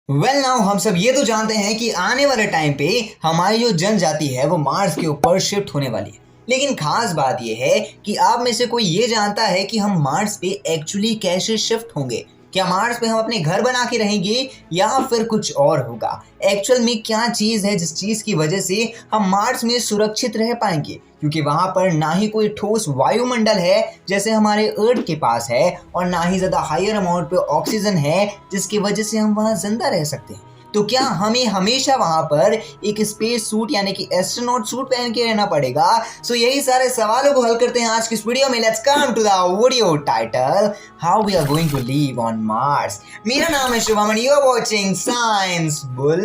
Now हम सब ये तो जानते हैं कि आने वाले टाइम पे हमारी जो जनजाति है वो मार्स के ऊपर शिफ्ट होने वाली है। लेकिन खास बात ये है कि आप में से कोई ये जानता है कि हम मार्स पे एक्चुअली कैसे शिफ्ट होंगे। क्या मार्स पे हम अपने घर बना के रहेंगे या फिर कुछ और होगा? एक्चुअल में क्या चीज़ है जिस चीज़ की वजह से हम मार्स में सुरक्षित रह पाएंगे, क्योंकि वहां पर ना ही कोई ठोस वायुमंडल है जैसे हमारे अर्थ के पास है, और ना ही ज़्यादा हायर अमाउंट पे ऑक्सीजन है जिसकी वजह से हम वहां जिंदा रह सकते हैं। तो क्या हमें हमेशा वहां पर एक स्पेस सूट यानी कि एस्ट्रोनॉट सूट पहन के रहना पड़ेगा? सो यही सारे सवालों को हल करते हैं आज की इस वीडियो में। Let's come to the video title, how we are going to live on Mars. मेरा नाम है Shubham and you are watching Science Bull.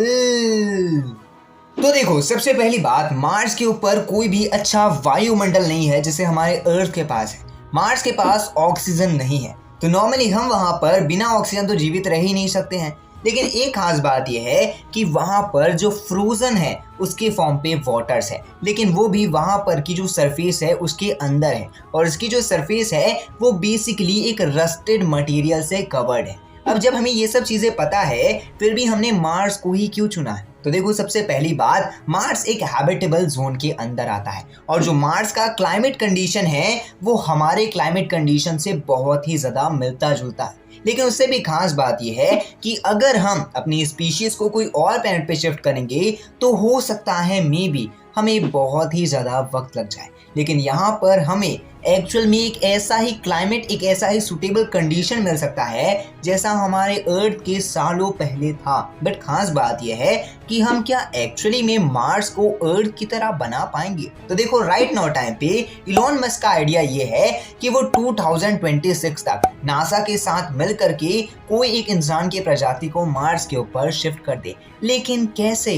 तो देखो, सबसे पहली बात, मार्स के ऊपर कोई भी अच्छा वायुमंडल नहीं है जैसे हमारे अर्थ के पास है। मार्स के पास ऑक्सीजन नहीं है, तो नॉर्मली हम वहां पर बिना ऑक्सीजन तो जीवित रह ही नहीं सकते हैं। लेकिन एक खास बात यह है कि वहां पर जो फ्रोजन है उसके फॉर्म पे वाटर्स है, लेकिन वो भी वहां पर की जो सरफेस है उसके अंदर है, और इसकी जो सरफेस है वो बेसिकली एक रस्टेड मटेरियल से कवर्ड है। अब जब हमें ये सब चीजें पता है, फिर भी हमने मार्स को ही क्यों चुना है? तो देखो, सबसे पहली बात, मार्स एक हैबिटेबल जोन के अंदर आता है, और जो मार्स का क्लाइमेट कंडीशन है वो हमारे क्लाइमेट कंडीशन से बहुत ही ज्यादा मिलता जुलता है। लेकिन उससे भी खास बात यह है कि अगर हम अपनी स्पीशीज को कोई और प्लैनेट पे शिफ्ट करेंगे तो हो सकता है मे बी हमें बहुत ही ज़्यादा वक्त लग जाए। लेकिन यहाँ पर हमें एक्चुअल में एक ऐसा ही क्लाइमेट, एक ऐसा ही सुटेबल कंडीशन मिल सकता है जैसा हमारे अर्थ के सालों पहले था। बट खास बात यह है कि हम क्या एक्चुअली में मार्स को अर्थ की तरह बना पाएंगे? तो देखो, राइट नाउ टाइम पे इलॉन मस्क का आइडिया ये है कि वो 2026 तक नासा के साथ मिल करके कोई एक इंसान की प्रजाति को मार्स के ऊपर शिफ्ट कर दे। लेकिन कैसे?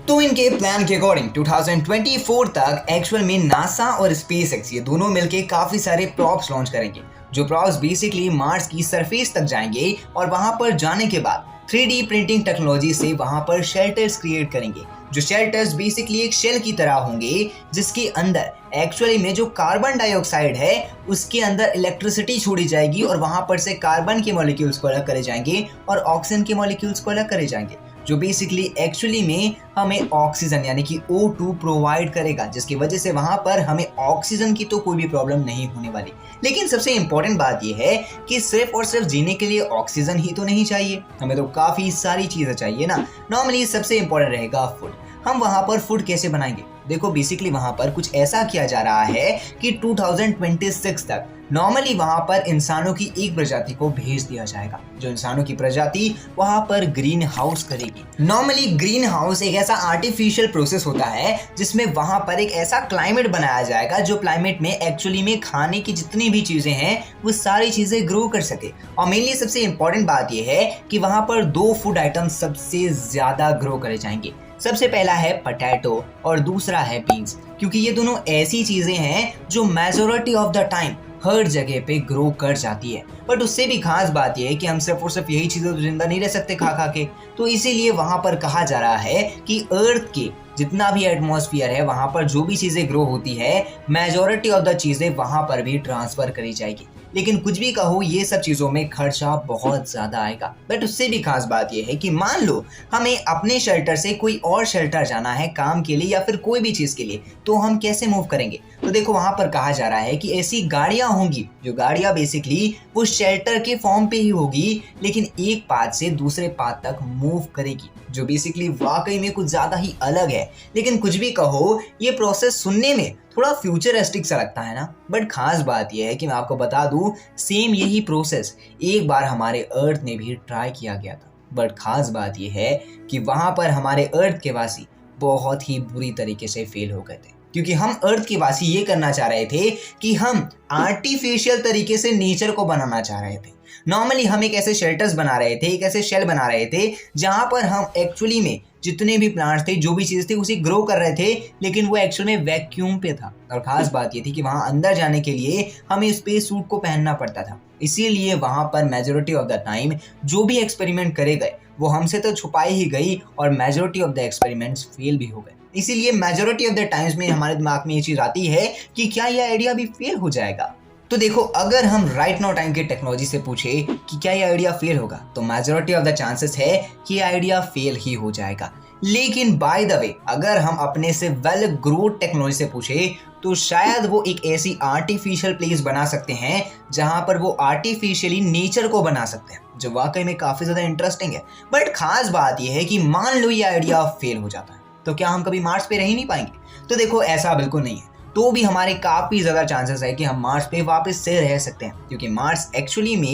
तो इनके प्लान के अकॉर्डिंग 2024 तक एक्चुअल में नासा और स्पेसएक्स ये दोनों मिलके काफी सारे प्रॉप्स लॉन्च करेंगे, जो प्रॉप्स बेसिकली मार्स की सरफेस तक जाएंगे, और वहां पर जाने के बाद 3D प्रिंटिंग टेक्नोलॉजी से वहां पर शेल्टर्स क्रिएट करेंगे। जो शेल्टर्स बेसिकली एक शेल की तरह होंगे, जिसके अंदर एक्चुअली में जो कार्बन डाइऑक्साइड है उसके अंदर इलेक्ट्रिसिटी छोड़ी जाएगी, और वहां पर से कार्बन के मॉलिक्यूल्स को अलग करे जाएंगे और ऑक्सीजन के मॉलिक्यूल्स को अलग करे जाएंगे, जो बेसिकली एक्चुअली में हमें ऑक्सीजन यानी कि O2 प्रोवाइड करेगा, जिसकी वजह से वहां पर हमें ऑक्सीजन की तो कोई भी प्रॉब्लम नहीं होने वाली। लेकिन सबसे इंपॉर्टेंट बात यह है कि सिर्फ और सिर्फ जीने के लिए ऑक्सीजन ही तो नहीं चाहिए, हमें तो काफी सारी चीजें चाहिए ना। नॉर्मली सबसे इंपॉर्टेंट रहेगा फूड। हम वहां पर फूड कैसे बनाएंगे? देखो, बेसिकली वहां पर कुछ ऐसा किया जा रहा है कि 2026 तक नॉर्मली वहां पर इंसानों की एक प्रजाति को भेज दिया जाएगा। जो इंसानों की प्रजाति वहां पर ग्रीन हाउस करेगी। नॉर्मली ग्रीन हाउस एक ऐसा आर्टिफिशियल प्रोसेस होता है जिसमें वहां पर एक ऐसा क्लाइमेट बनाया जाएगा जो क्लाइमेट में एक्चुअली में खाने की जितनी भी चीजें हैं वो सारी चीजें ग्रो कर सके। और मेनली सबसे इंपॉर्टेंट बात यह है कि वहां पर दो फूड आइटम सबसे ज्यादा ग्रो करे जाएंगे। सबसे पहला है पोटैटो और दूसरा है बीन्स, क्योंकि ये दोनों ऐसी चीजें हैं जो मेजॉरिटी ऑफ द टाइम हर जगह पे ग्रो कर जाती है। बट उससे भी खास बात यह है कि हम सिर्फ और सिर्फ यही चीजें तो जिंदा नहीं रह सकते खा खा के, तो इसीलिए वहां पर कहा जा रहा है कि अर्थ के जितना भी एटमॉस्फेयर है वहां पर जो भी चीजें ग्रो होती है, मेजॉरिटी ऑफ द चीजें वहां पर भी ट्रांसफर करी जाएगी। लेकिन कुछ भी कहो, ये सब चीजों में खर्चा बहुत ज्यादा आएगा। बट उससे भी खास बात यह है कि मान लो हमें अपने शेल्टर से कोई और शेल्टर जाना है काम के लिए या फिर कोई भी चीज के लिए, तो हम कैसे मूव करेंगे? तो देखो, वहां पर कहा जा रहा है कि ऐसी गाड़ियां होंगी, जो गाड़ियां बेसिकली वो शेल्टर के फॉर्म पे ही होगी, लेकिन एक पाथ से दूसरे पाथ तक मूव करेगी, जो बेसिकली वाकई में कुछ ज्यादा ही अलग है। लेकिन कुछ भी कहो, ये प्रोसेस सुनने में थोड़ा फ्यूचरिस्टिक सा लगता है ना। बट खास बात यह है कि मैं आपको बता दूं, सेम यही प्रोसेस एक बार हमारे अर्थ ने भी ट्राई किया गया था। बट खास बात यह है कि वहां पर हमारे अर्थ के वासी बहुत ही बुरी तरीके से फेल हो गए थे, क्योंकि हम अर्थ के वासी ये करना चाह रहे थे कि हम आर्टिफिशियल तरीके से नेचर को बनाना चाह रहे थे। नॉर्मली हम एक ऐसे शेल्टर्स बना रहे थे, एक ऐसे शेल बना रहे थे जहां पर हम एक्चुअली में जितने भी प्लांट्स थे, जो भी चीज़ थी, उसे ग्रो कर रहे थे, लेकिन वो एक्चुअल में वैक्यूम पे था। और खास बात ये थी कि वहां अंदर जाने के लिए हमें स्पेस सूट को पहनना पड़ता था। इसीलिए वहां पर मेजोरिटी ऑफ द टाइम जो भी एक्सपेरिमेंट करे गए वो हमसे तो छुपाई ही गई, और majority of the experiments fail भी हो गए। इसीलिए मेजोरिटी ऑफ द टाइम्स में हमारे दिमाग में ये चीज़ आती है कि क्या यह आइडिया भी फेल हो जाएगा। तो देखो, अगर हम राइट नाउ टाइम की टेक्नोलॉजी से पूछे कि क्या ये आइडिया फेल होगा, तो मेजॉरिटी ऑफ द चांसेस है कि आइडिया फेल ही हो जाएगा। लेकिन बाय द वे, अगर हम अपने से वेल ग्रोड टेक्नोलॉजी से पूछे तो शायद वो एक ऐसी आर्टिफिशियल प्लेस बना सकते हैं जहां पर वो आर्टिफिशियली नेचर को बना सकते हैं, जो वाकई में काफी ज्यादा इंटरेस्टिंग है। बट खास बात यह है कि मान लो ये आइडिया फेल हो जाता है, तो क्या हम कभी मार्स पे रह ही नहीं पाएंगे? तो देखो, ऐसा बिल्कुल नहीं है। तो भी हमारे काफ़ी ज़्यादा चांसेस है कि हम मार्स पे वापस से रह सकते हैं, क्योंकि मार्स एक्चुअली में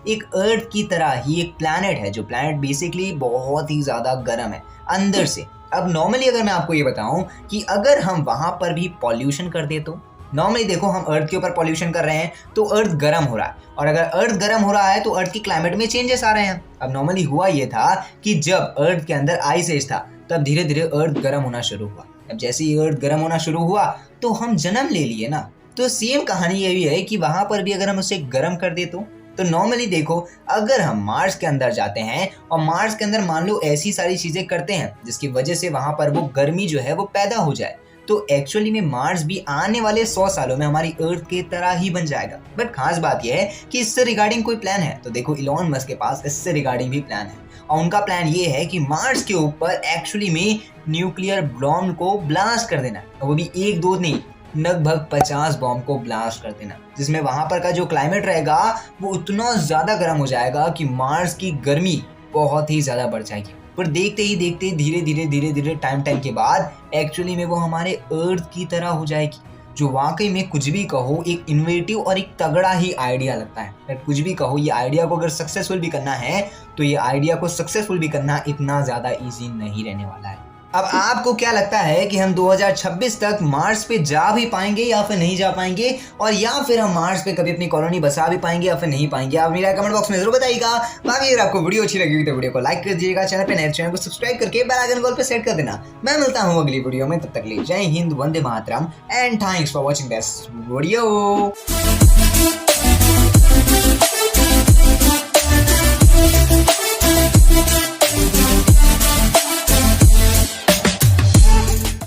एक अर्थ की तरह ही एक प्लैनेट है, जो प्लैनेट बेसिकली बहुत ही ज़्यादा गर्म है अंदर से। अब नॉर्मली अगर मैं आपको ये बताऊं कि अगर हम वहाँ पर भी पॉल्यूशन कर दे, तो नॉर्मली देखो, हम अर्थ के ऊपर पॉल्यूशन कर रहे हैं तो अर्थ गर्म हो रहा है, और अगर अर्थ गर्म हो रहा है तो अर्थ की क्लाइमेट में चेंजेस आ रहे हैं। अब नॉर्मली हुआ ये था कि जब अर्थ के अंदर आइस एज था, तब धीरे धीरे अर्थ गर्म होना शुरू हुआ। अब जैसे ही अर्थ गर्म होना शुरू हुआ तो हम जन्म ले लिए ना। तो सेम कहानी ये भी है कि वहां पर भी अगर हम उसे गर्म कर दे तो नॉर्मली देखो, अगर हम मार्स के अंदर जाते हैं और मार्स के अंदर मान लो ऐसी सारी चीजें करते हैं जिसकी वजह से वहां पर वो गर्मी जो है वो पैदा हो जाए, तो एक्चुअली में मार्स भी आने वाले 100 सालों में हमारी अर्थ के तरह ही बन जाएगा। बट खास बात यह है कि इससे रिगार्डिंग कोई प्लान है, तो देखो, इलॉन मस्क के पास इससे रिगार्डिंग भी प्लान है, और उनका प्लान ये है कि मार्स के ऊपर एक्चुअली में न्यूक्लियर बॉम्ब को ब्लास्ट कर देना, वो भी एक दो नहीं, लगभग 50 बॉम्ब को ब्लास्ट कर देना, जिसमें वहां पर का जो क्लाइमेट रहेगा वो उतना ज्यादा गर्म हो जाएगा कि मार्स की गर्मी बहुत ही ज्यादा बढ़ जाएगी। पर देखते ही देखते धीरे धीरे टाइम के बाद एक्चुअली में वो हमारे अर्थ की तरह हो जाएगी, जो वाकई में कुछ भी कहो एक इनोवेटिव और एक तगड़ा ही आइडिया लगता है। बट कुछ भी कहो, ये आइडिया को अगर सक्सेसफुल भी करना है तो ये आइडिया को सक्सेसफुल भी करना इतना ज़्यादा इजी नहीं रहने वाला है। अब आपको क्या लगता है कि हम 2026 तक मार्स पे जा भी पाएंगे या फिर नहीं जा पाएंगे, और या फिर हम मार्स पे कभी अपनी कॉलोनी बसा भी पाएंगे या फिर नहीं पाएंगे? आप मेरा कमेंट बॉक्स में जरूर बताइएगा। बाकी अगर आपको वीडियो अच्छी लगी हुई तो वीडियो को लाइक कर दीजिएगा, चैनल पे नए चैनल को सब्सक्राइब करके बेल आइकन कॉल पे सेट कर देना। मैं मिलता हूँ अगली वीडियो में, तब तक के लिए जय हिंद, वंदे मातरम and thanks for watching this video.